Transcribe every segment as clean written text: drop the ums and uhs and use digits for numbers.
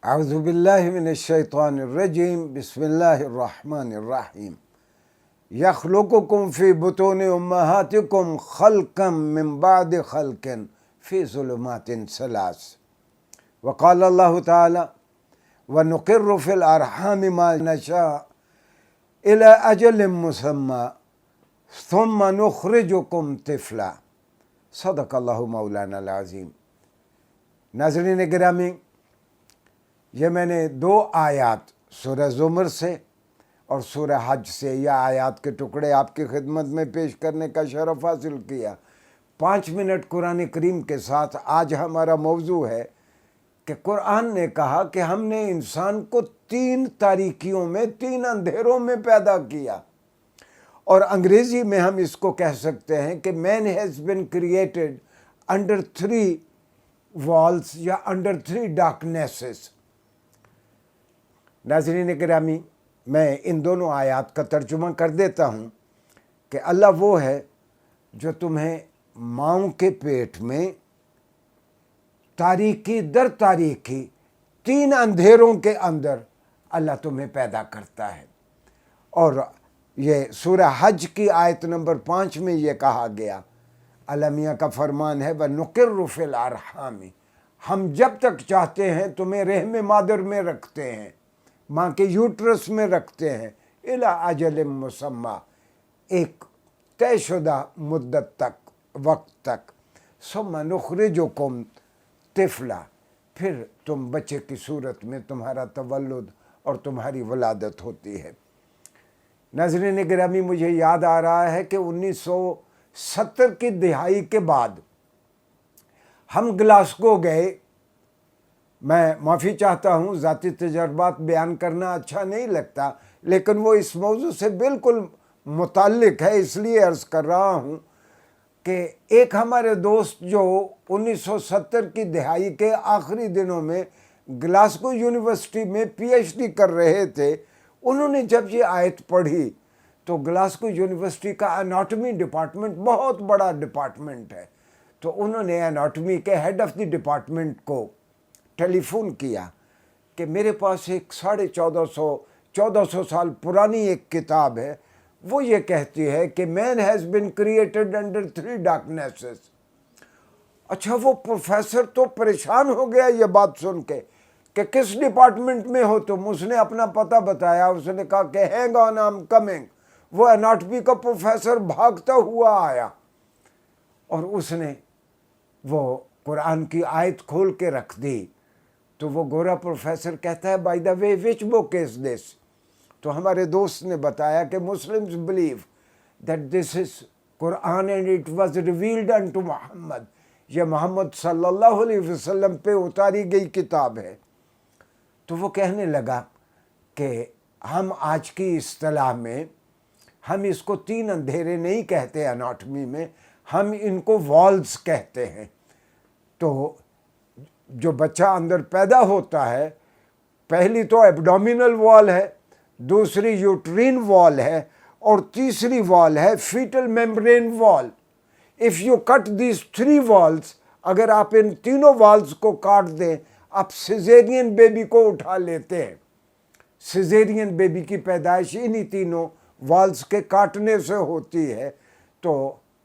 اعوذ باللہ من الشیطان الرجیم بسم اللہ الرحمن الرحیم یخلقکم فی بطون امہاتکم خلقا من بعد خلق فی ظلمات ثلاث وقال اللہ تعالی ونقر فی الارحام ما نشاء الی اجل مسمی ثم نخرجکم طفلا صدق اللہ مولانا العظیم۔ ناظرین گرامی، یہ میں نے 2 آیات سورہ زمر سے اور سورہ حج سے یہ آیات کے ٹکڑے آپ کی خدمت میں پیش کرنے کا شرف حاصل کیا۔ 5 منٹ قرآن کریم کے ساتھ آج ہمارا موضوع ہے کہ قرآن نے کہا کہ ہم نے انسان کو 3 تاریکیوں میں 3 اندھیروں میں پیدا کیا، اور انگریزی میں ہم اس کو کہہ سکتے ہیں کہ man has been created under 3 walls یا انڈر 3 ڈارکنیسز۔ ناظرین گرامی، میں ان دونوں آیات کا ترجمہ کر دیتا ہوں کہ اللہ وہ ہے جو تمہیں ماؤں کے پیٹ میں تاریکی در تاریکی 3 اندھیروں کے اندر اللہ تمہیں پیدا کرتا ہے۔ اور یہ سورہ حج کی آیت نمبر 5 میں یہ کہا گیا، اللہ میاں کا فرمان ہے وَنُقِرُّ فِي الْأَرْحَامِ، ہم جب تک چاہتے ہیں تمہیں رحم مادر میں رکھتے ہیں، ماں کے یوٹرس میں رکھتے ہیں، الی اجل مسمی، ایک طے شدہ مدت تک، وقت تک، ثم نخرجکم طفلا، پھر تم بچے کی صورت میں تمہارا تولد اور تمہاری ولادت ہوتی ہے۔ ناظرین گرامی، مجھے یاد آ رہا ہے کہ 1970 کی دہائی کے بعد ہم گلاسگو گئے۔ میں معافی چاہتا ہوں، ذاتی تجربات بیان کرنا اچھا نہیں لگتا، لیکن وہ اس موضوع سے بالکل متعلق ہے، اس لیے عرض کر رہا ہوں کہ ایک ہمارے دوست جو 1970 کی دہائی کے آخری دنوں میں گلاسگو یونیورسٹی میں پی ایچ ڈی کر رہے تھے، انہوں نے جب یہ آیت پڑھی تو گلاسگو یونیورسٹی کا اناٹمی ڈپارٹمنٹ بہت بڑا ڈپارٹمنٹ ہے، تو انہوں نے اناٹمی کے ہیڈ آف دی ڈپارٹمنٹ کو ٹیلی فون کیا کہ میرے پاس ایک 1450 سال پرانی ایک کتاب ہے، وہ یہ کہتی ہے کہ man has been created under 3 darknesses. اچھا، وہ پروفیسر تو پریشان ہو گیا یہ بات سن کے کہ کس ڈپارٹمنٹ میں ہو تم؟ اس نے اپنا پتہ بتایا، اس نے کہا کہ hang on I am coming. وہ اناٹمی کا پروفیسر بھاگتا ہوا آیا اور اس نے وہ قرآن کی آیت کھول کے رکھ دی، تو وہ گورا پروفیسر کہتا ہے بائی دا وے وچ بک از دس؟ تو ہمارے دوست نے بتایا کہ Muslims believe that this is Quran and it was revealed into Muhammad, یہ محمد صلی اللہ علیہ وسلم پہ اتاری گئی کتاب ہے۔ تو وہ کہنے لگا کہ ہم آج کی اصطلاح میں ہم اس کو 3 اندھیرے نہیں کہتے اناٹمی میں، ہم ان کو والز کہتے ہیں۔ تو جو بچہ اندر پیدا ہوتا ہے، پہلی تو ایبڈومینل وال ہے، دوسری یوٹرین وال ہے، اور تیسری وال ہے fetal membrane wall. If you cut these 3 walls, اگر آپ ان تینوں والز کو کاٹ دیں، آپ سیزیرین بیبی کو اٹھا لیتے ہیں۔ سیزیرین بیبی کی پیدائش انہی تینوں والز کے کاٹنے سے ہوتی ہے۔ تو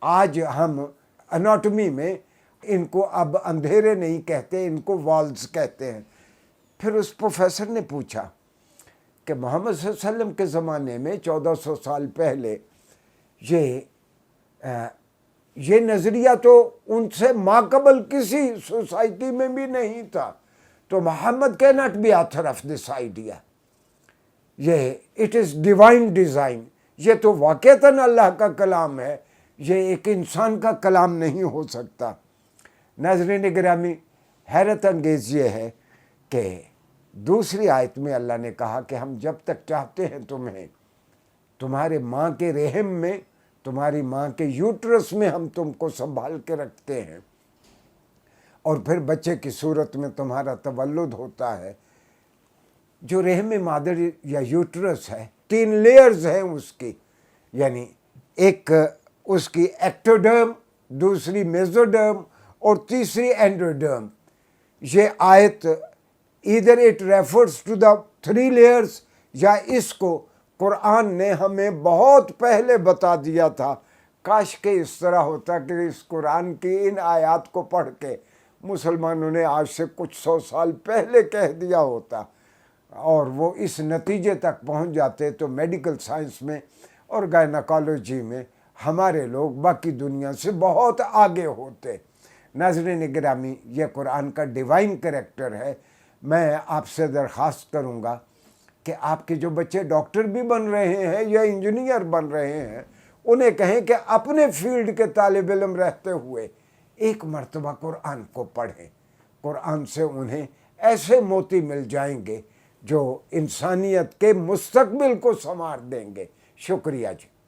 آج ہم اناٹمی میں ان کو اب اندھیرے نہیں کہتے، ان کو والز کہتے ہیں۔ پھر اس پروفیسر نے پوچھا کہ محمد صلی اللہ علیہ وسلم کے زمانے میں 1400 سال پہلے یہ نظریہ تو ان سے ماقبل کسی سوسائٹی میں بھی نہیں تھا، تو محمد کی not be author of this idea, یہ اٹ از ڈیوائن ڈیزائن، یہ تو واقعتاً اللہ کا کلام ہے، یہ ایک انسان کا کلام نہیں ہو سکتا۔ ناظرین گرامی، حیرت انگیز یہ ہے کہ دوسری آیت میں اللہ نے کہا کہ ہم جب تک چاہتے ہیں تمہیں تمہارے ماں کے رحم میں، تمہاری ماں کے یوٹرس میں ہم تم کو سنبھال کے رکھتے ہیں، اور پھر بچے کی صورت میں تمہارا تولد ہوتا ہے۔ جو رحم مادر یا یوٹرس ہے، 3 لیئرز ہیں اس کی، یعنی ایک اس کی ایکٹوڈرم، دوسری میزوڈرم اور تیسری اینڈوڈرم۔ یہ آیت ادھر it refers to the 3 layers, یا اس کو قرآن نے ہمیں بہت پہلے بتا دیا تھا۔ کاش کہ اس طرح ہوتا کہ اس قرآن کی ان آیات کو پڑھ کے مسلمانوں نے آج سے کچھ 100 سال پہلے کہہ دیا ہوتا، اور وہ اس نتیجے تک پہنچ جاتے تو میڈیکل سائنس میں اور گائنیکالوجی میں ہمارے لوگ باقی دنیا سے بہت آگے ہوتے۔ ناظرین گرامی، یہ قرآن کا ڈیوائن کریکٹر ہے۔ میں آپ سے درخواست کروں گا کہ آپ کے جو بچے ڈاکٹر بھی بن رہے ہیں یا انجینئر بن رہے ہیں، انہیں کہیں کہ اپنے فیلڈ کے طالب علم رہتے ہوئے ایک مرتبہ قرآن کو پڑھیں۔ قرآن سے انہیں ایسے موتی مل جائیں گے جو انسانیت کے مستقبل کو سنوار دیں گے۔ شکریہ جی۔